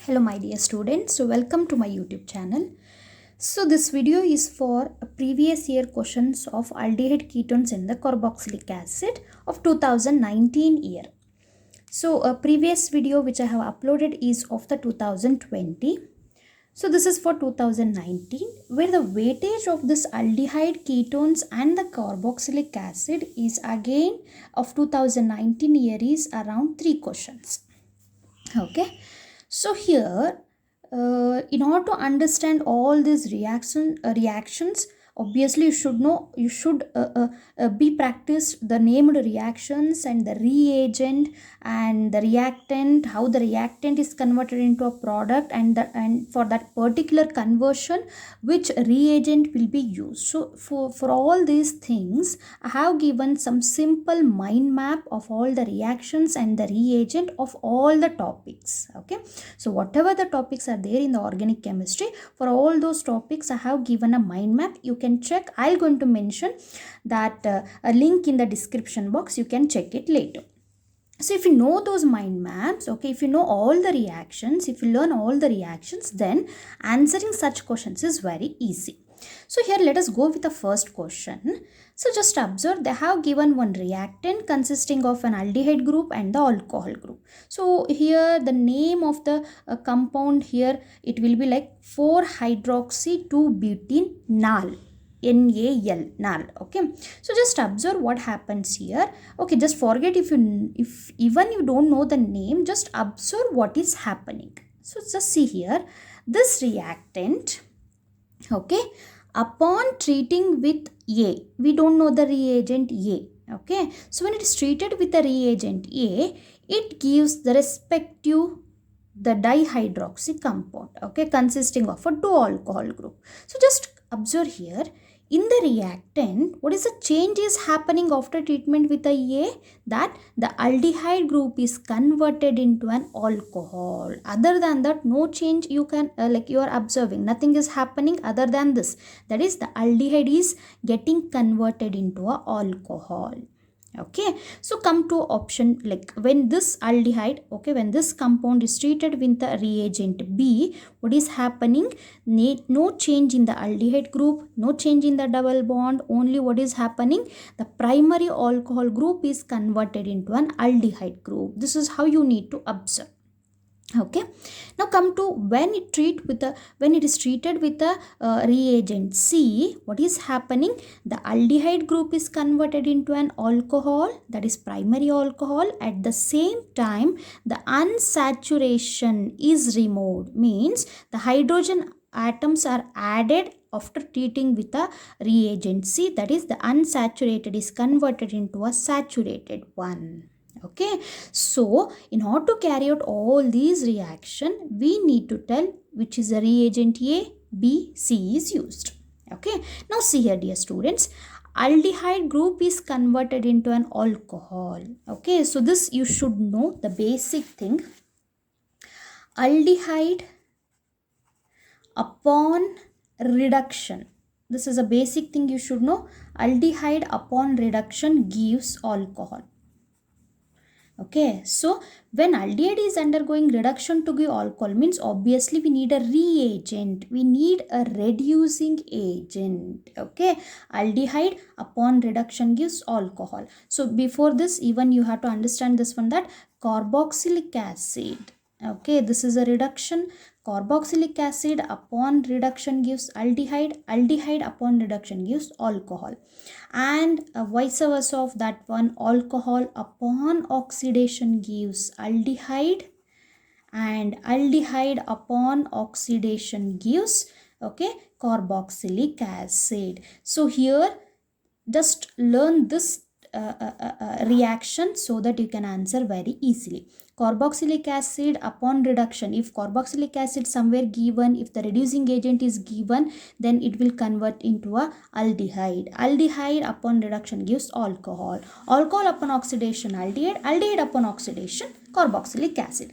Hello my dear students, so welcome to my YouTube channel. So this video is for a previous year questions of aldehyde ketones in the carboxylic acid of 2019 year. So a previous video which I have uploaded is of the 2020. So this is for 2019 where the weightage of this aldehyde ketones and the carboxylic acid is again of 2019 year is around 3 questions. Okay. So here, in order to understand all these reactions, obviously you should be practiced the named reactions and the reagent and the reactant, how the reactant is converted into a product, and for that particular conversion which reagent will be used. So for all these things I have given some simple mind map of all the reactions and the reagent of all the topics. Okay, so whatever the topics are there in the organic chemistry, for all those topics I have given a mind map. You can check. I'm going to mention that a link in the description box. You can check it later. So if you know those mind maps, okay, if you know all the reactions, if you learn all the reactions, then answering such questions is very easy. So here let us go with the first question. So just observe, they have given one reactant consisting of an aldehyde group and the alcohol group. So here the name of the compound here, it will be like 4-hydroxy-2-butene NAL. NaL, NaL. Okay, so just observe what happens here. Okay, just forget if even you don't know the name, just observe what is happening. So just see here, this reactant, okay, upon treating with A, we don't know the reagent A. Okay, so when it is treated with the reagent A, it gives the respective the dihydroxy compound, okay, consisting of a 2 alcohol group. So just observe here, in the reactant, what is the change is happening after treatment with the A? That the aldehyde group is converted into an alcohol. Other than that, no change you can like you are observing. Nothing is happening other than this. That is, the aldehyde is getting converted into a alcohol. Okay, so come to option, like when this aldehyde, okay, when this compound is treated with the reagent B, what is happening? No change in the aldehyde group, no change in the double bond, only what is happening? The primary alcohol group is converted into an aldehyde group. This is how you need to observe. Okay, now come to when it is treated with the reagent C, what is happening? The aldehyde group is converted into an alcohol, that is primary alcohol. At the same time, the unsaturation is removed, means the hydrogen atoms are added after treating with a reagent C, that is, the unsaturated is converted into a saturated one. Okay, so in order to carry out all these reaction, we need to tell which is the reagent A, B, C is used. Okay, now see here dear students, aldehyde group is converted into an alcohol. Okay, so this you should know the basic thing. Aldehyde upon reduction, this is a basic thing you should know. Aldehyde upon reduction gives alcohol. Okay, so when aldehyde is undergoing reduction to give alcohol, means obviously we need a reagent, we need a reducing agent. Okay, aldehyde upon reduction gives alcohol. So before this, even you have to understand this one, that carboxylic acid, okay, this is a reduction. Carboxylic acid upon reduction gives aldehyde, aldehyde upon reduction gives alcohol, and vice versa of that one, alcohol upon oxidation gives aldehyde, and aldehyde upon oxidation gives, okay, carboxylic acid. So here just learn this reaction so that you can answer very easily. Carboxylic acid upon reduction, if carboxylic acid somewhere given, if the reducing agent is given, then it will convert into a aldehyde. Aldehyde upon reduction gives alcohol. Alcohol upon oxidation aldehyde, aldehyde upon oxidation carboxylic acid.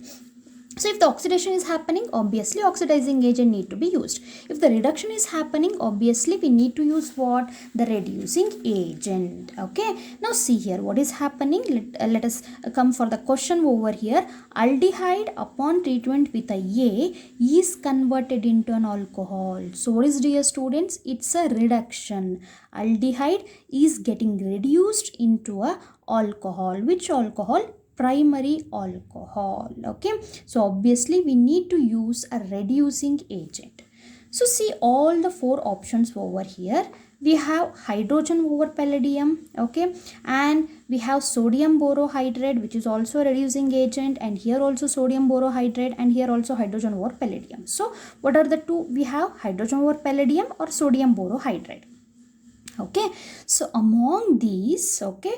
So if the oxidation is happening, obviously oxidizing agent need to be used. If the reduction is happening, obviously we need to use what? The reducing agent. Okay. Now see here what is happening. Let us come for the question over here. Aldehyde upon treatment with a A is converted into an alcohol. So what is, dear students? It's a reduction. Aldehyde is getting reduced into a alcohol. Which alcohol? Primary alcohol. Okay, so obviously we need to use a reducing agent. So see all the four options over here. We have hydrogen over palladium, okay, and we have sodium borohydride, which is also a reducing agent, and here also sodium borohydride, and here also hydrogen over palladium. So what are the two? We have hydrogen over palladium or sodium borohydride. Okay, so among these, okay,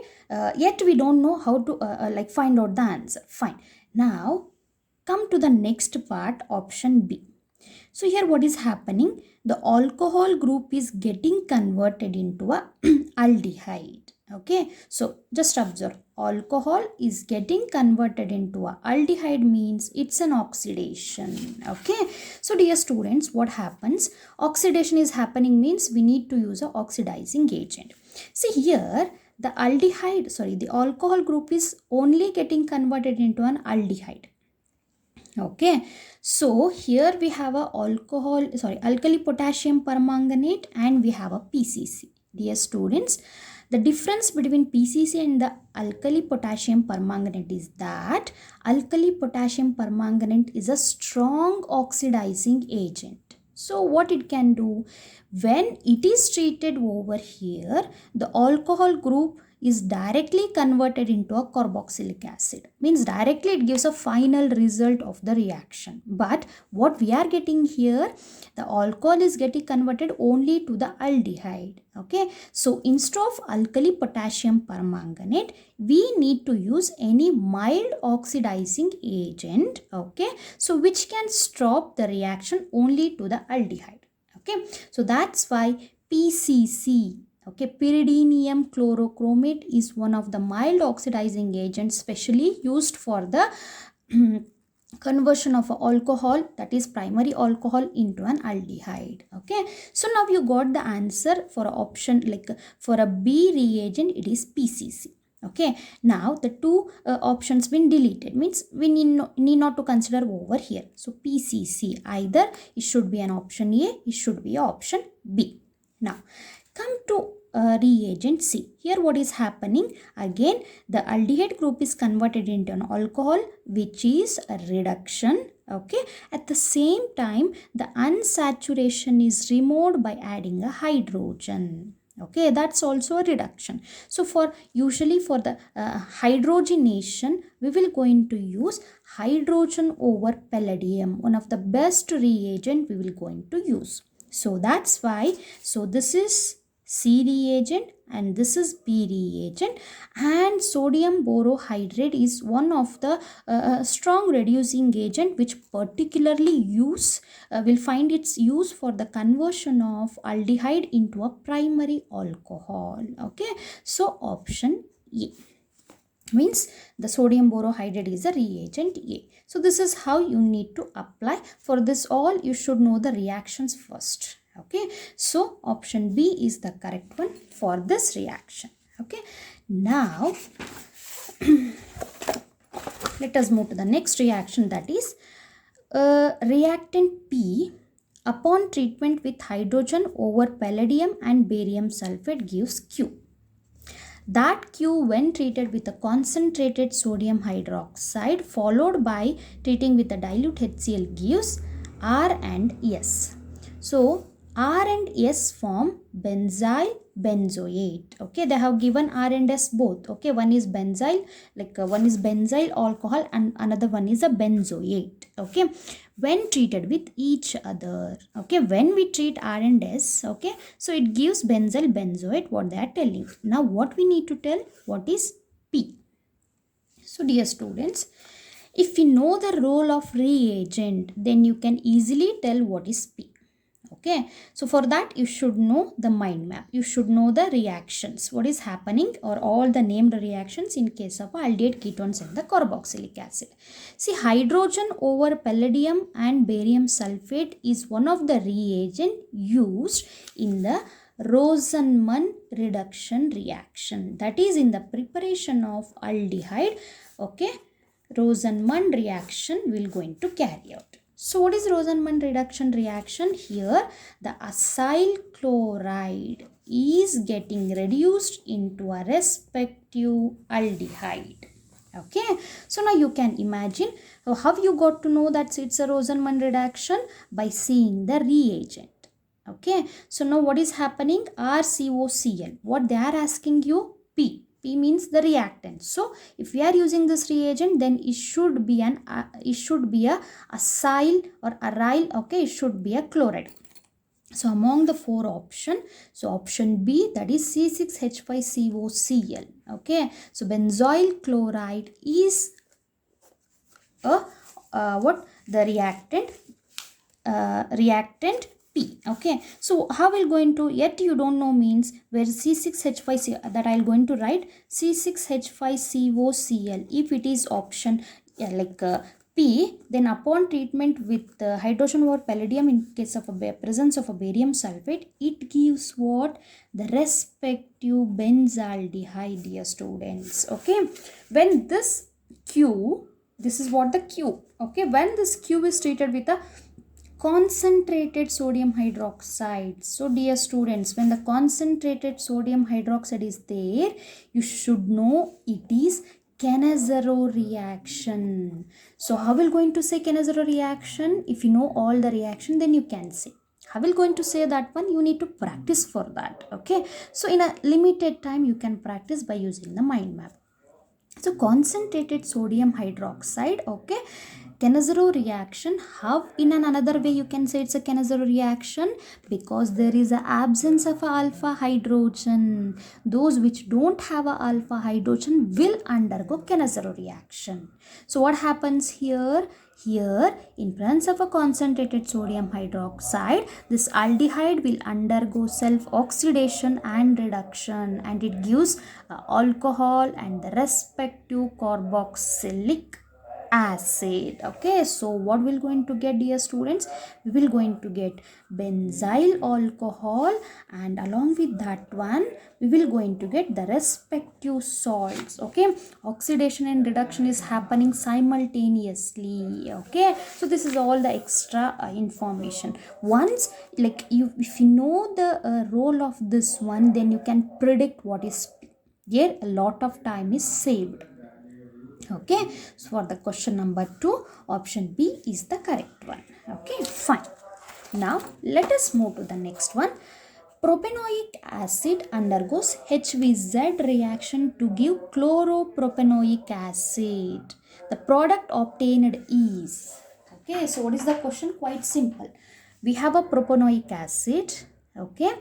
yet we don't know how to like find out the answer. Fine. Now come to the next part, option B. So here what is happening? The alcohol group is getting converted into a aldehyde. Okay, so just observe, alcohol is getting converted into a aldehyde means it's an oxidation. Okay, so dear students, what happens? Oxidation is happening means we need to use a oxidizing agent. See here, the alcohol group is only getting converted into an aldehyde. Okay, so here we have a alkali potassium permanganate, and we have a PCC. Dear students, the difference between PCC and the alkali potassium permanganate is that alkali potassium permanganate is a strong oxidizing agent. So what it can do, when it is treated over here, the alcohol group is directly converted into a carboxylic acid. Means directly it gives a final result of the reaction. But what we are getting here, the alcohol is getting converted only to the aldehyde. Okay, so instead of alkali potassium permanganate, we need to use any mild oxidizing agent. Okay, so which can stop the reaction only to the aldehyde. Okay, so that's why PCC, okay, pyridinium chlorochromate, is one of the mild oxidizing agents specially used for the conversion of alcohol, that is primary alcohol, into an aldehyde. Okay, so now you got the answer for option, like for a B reagent it is PCC. Okay, now the two options been deleted, means we need not to consider over here. So PCC, either it should be an option A, it should be option B. Now come to reagent C. Here what is happening? Again, the aldehyde group is converted into an alcohol, which is a reduction. Okay, at the same time the unsaturation is removed by adding a hydrogen. Okay, that's also a reduction. So for usually for the hydrogenation, we will going to use hydrogen over palladium, one of the best reagent we will going to use. So that's why, so this is C reagent and this is B reagent, and sodium borohydride is one of the strong reducing agent which particularly will find its use for the conversion of aldehyde into a primary alcohol. Okay, so option A, means the sodium borohydride is a reagent A. So this is how you need to apply. For this all you should know the reactions first. Okay, so option B is the correct one for this reaction. Okay, now let us move to the next reaction, that is reactant P upon treatment with hydrogen over palladium and barium sulfate gives Q. That Q, when treated with a concentrated sodium hydroxide followed by treating with a dilute HCl, gives R and S. So R and S form benzyl benzoate. Okay, they have given R and S both. Okay, one is benzyl, one is benzyl alcohol and another one is a benzoate. Okay, when treated with each other. Okay, when we treat R and S, okay, so it gives benzyl benzoate, what they are telling. Now what we need to tell, what is P? So dear students, if you know the role of reagent, then you can easily tell what is P. Okay, so for that you should know the mind map. You should know the reactions, what is happening, or all the named reactions in case of aldehyde ketones and the carboxylic acid. See, hydrogen over palladium and barium sulfate is one of the reagent used in the Rosenman reduction reaction, that is in the preparation of aldehyde. Okay, Rosenman reaction will going to carry out. So what is Rosenman reduction reaction? Here the acyl chloride is getting reduced into a respective aldehyde. Okay, so now you can imagine how you got to know that it's a Rosenman reduction by seeing the reagent. Okay, so now what is happening? RCOCl, what they are asking you? P means the reactant. So if we are using this reagent, then it should be a acyl or aryl. Okay, it should be a chloride. So among the four option, so option B, that is C6H5COCl. Okay, so benzoyl chloride is a what the reactant P. Okay, so how we're going to, yet you don't know means where C6H5C, that I'll going to write C6H5COCl. If it is option P, then upon treatment with hydrogen over palladium in case of a presence of a barium sulfate, it gives what? The respective benzaldehyde, dear students. Okay, when this Q, this is what the Q. Okay, when this Q is treated with a concentrated sodium hydroxide. So dear students, when the concentrated sodium hydroxide is there, you should know it is Cannizzaro reaction. So how will going to say Cannizzaro reaction? If you know all the reaction, then you can say. How will going to say that one? You need to practice for that. Okay, so in a limited time you can practice by using the mind map. So concentrated sodium hydroxide, okay, Cannizzaro reaction. How in another way you can say it's a Cannizzaro reaction? Because there is an absence of alpha hydrogen. Those which don't have a alpha hydrogen will undergo Cannizzaro reaction. So what happens here? Here, in presence of a concentrated sodium hydroxide, this aldehyde will undergo self-oxidation and reduction, and it gives alcohol and the respective carboxylic acid. Okay, so what we're going to get, dear students? We will going to get benzyl alcohol, and along with that one we will going to get the respective salts. Okay, oxidation and reduction is happening simultaneously. Okay, so this is all the extra information. Once if you know the role of this one, then you can predict what is here. A lot of time is saved. Okay, so for the question number 2, option B is the correct one. Okay, fine. Now let us move to the next one. Propanoic acid undergoes HVZ reaction to give chloropropanoic acid. The product obtained is, okay, so what is the question? Quite simple. We have a propanoic acid. Okay,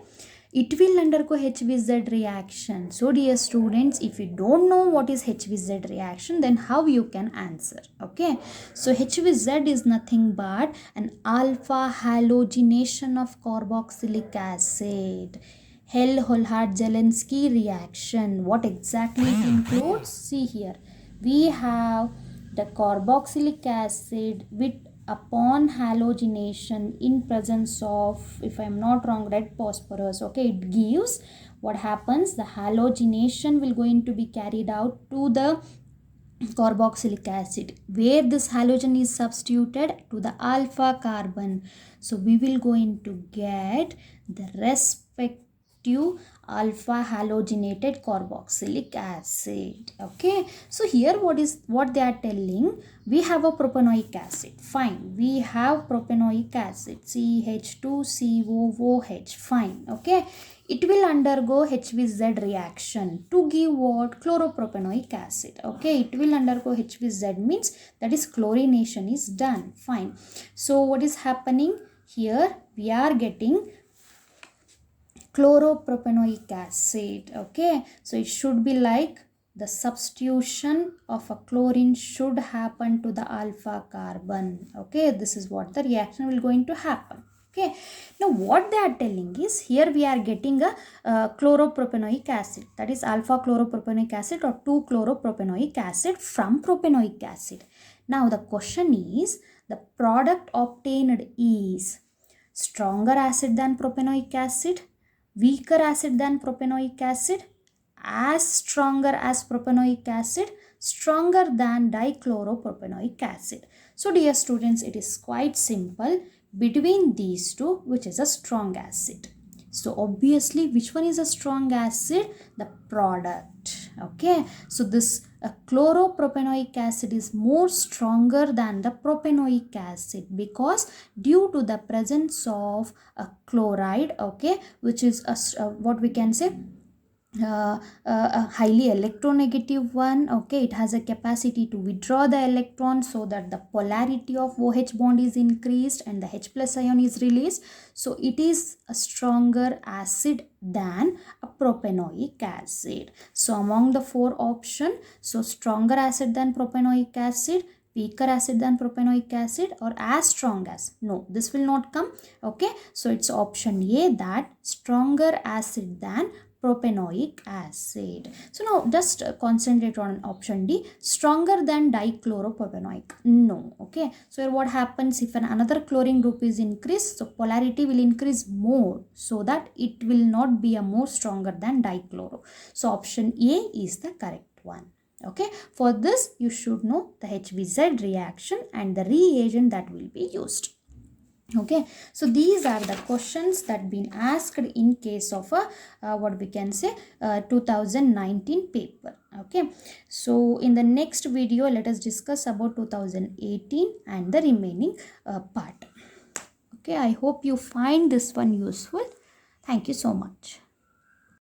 it will undergo HVZ reaction. So dear students, if you don't know what is HVZ reaction, then how you can answer? Okay, so HVZ is nothing but an alpha halogenation of carboxylic acid. Hell-Holhard-Zelensky reaction. What exactly it includes? See here, we have the carboxylic acid with upon halogenation in presence of, if I am not wrong, red phosphorus. Okay, it gives, what happens, the halogenation will going to be carried out to the carboxylic acid, where this halogen is substituted to the alpha carbon. So we will going to get the respective alpha halogenated carboxylic acid. Okay, so here what they are telling, we have a propanoic acid. Fine, we have propanoic acid, CH2COOH. Fine. Okay, it will undergo HVZ reaction to give what? Chloropropanoic acid. Okay, it will undergo HVZ means that is chlorination is done. Fine. So what is happening here? We are getting chloropropanoic acid. Okay, so it should be like the substitution of a chlorine should happen to the alpha carbon. Okay, this is what the reaction will going to happen. Okay, now what they are telling is, here we are getting a chloropropanoic acid, that is alpha chloropropanoic acid or 2-chloropropanoic acid from propanoic acid. Now the question is, the product obtained is stronger acid than propanoic acid, weaker acid than propanoic acid, as stronger as propanoic acid, stronger than dichloropropanoic acid. So dear students, it is quite simple. Between these two, which is a strong acid? So obviously, which one is a strong acid? The product. Okay, so this chloropropanoic acid is more stronger than the propanoic acid, because due to the presence of a chloride, okay, which is what we can say, a highly electronegative one. Okay, it has a capacity to withdraw the electron, so that the polarity of OH bond is increased and the H plus ion is released. So it is a stronger acid than a propanoic acid. So among the four options, so stronger acid than propanoic acid, weaker acid than propanoic acid, or as strong as? No, this will not come. Okay, so it's option A, that stronger acid than propanoic acid. So now just concentrate on option D, stronger than dichloropropanoic. No. Okay, so here what happens, if another chlorine group is increased, so polarity will increase more, so that it will not be a more stronger than dichloro. So option A is the correct one. Okay, for this you should know the HBZ reaction and the reagent that will be used. Okay, so these are the questions that been asked in case of a what we can say 2019 paper. Okay, so in the next video, let us discuss about 2018 and the remaining part. Okay, I hope you find this one useful. Thank you so much.